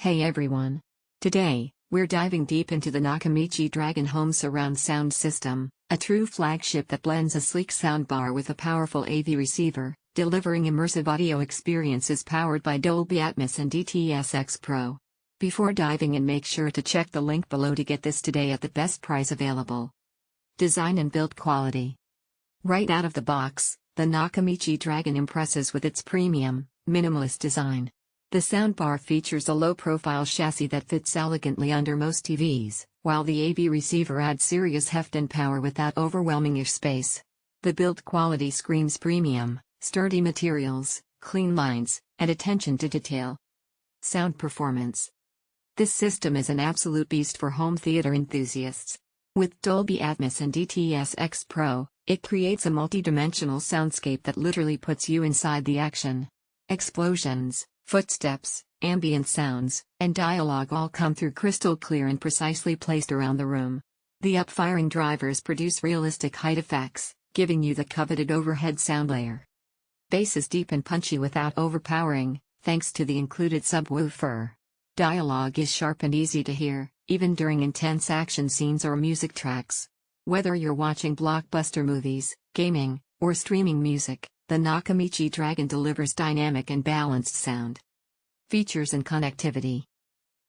Hey everyone! Today, we're diving deep into the Nakamichi Dragon home surround sound system, a true flagship that blends a sleek soundbar with a powerful AV receiver, delivering immersive audio experiences powered by Dolby Atmos and DTS X Pro. Before diving in, make sure to check the link below to get this today at the best price available. Design and build quality. Right out of the box, the Nakamichi Dragon impresses with its premium, minimalist design. The soundbar features a low-profile chassis that fits elegantly under most TVs, while the AV receiver adds serious heft and power without overwhelming your space. The build quality screams premium, sturdy materials, clean lines, and attention to detail. Sound performance. This system is an absolute beast for home theater enthusiasts. With Dolby Atmos and DTS X Pro, it creates a multidimensional soundscape that literally puts you inside the action. Explosions, footsteps, ambient sounds, and dialogue all come through crystal clear and precisely placed around the room. The up-firing drivers produce realistic height effects, giving you the coveted overhead sound layer. Bass is deep and punchy without overpowering, thanks to the included subwoofer. Dialogue is sharp and easy to hear, even during intense action scenes or music tracks. Whether you're watching blockbuster movies, gaming, or streaming music, the Nakamichi Dragon delivers dynamic and balanced sound. Features and connectivity.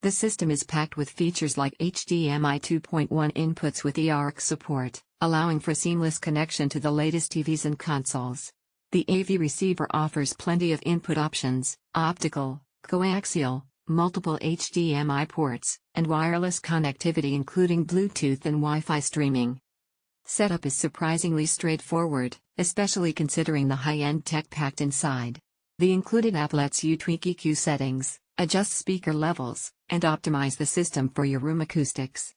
The system is packed with features like HDMI 2.1 inputs with eARC support, allowing for seamless connection to the latest TVs and consoles. The AV receiver offers plenty of input options: optical, coaxial, multiple HDMI ports, and wireless connectivity including Bluetooth and Wi-Fi streaming. Setup is surprisingly straightforward, especially considering the high-end tech packed inside. The included app lets you tweak EQ settings, adjust speaker levels, and optimize the system for your room acoustics.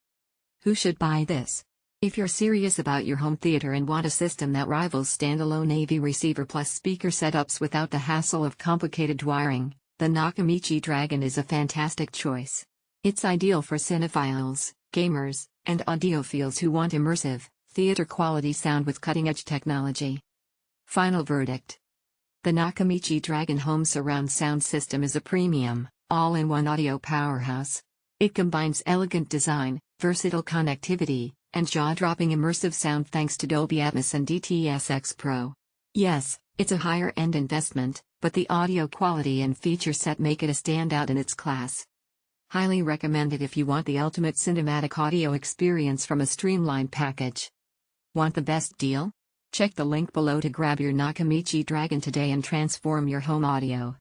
Who should buy this? If you're serious about your home theater and want a system that rivals standalone AV receiver plus speaker setups without the hassle of complicated wiring, the Nakamichi Dragon is a fantastic choice. It's ideal for cinephiles, gamers, and audiophiles who want immersive, theater-quality sound with cutting-edge technology. Final verdict. The Nakamichi Dragon home surround sound system is a premium, all-in-one audio powerhouse. It combines elegant design, versatile connectivity, and jaw-dropping immersive sound thanks to Dolby Atmos and DTS X Pro. Yes, it's a higher-end investment, but the audio quality and feature set make it a standout in its class. Highly recommended if you want the ultimate cinematic audio experience from a streamlined package. Want the best deal? Check the link below to grab your Nakamichi Dragon today and transform your home audio.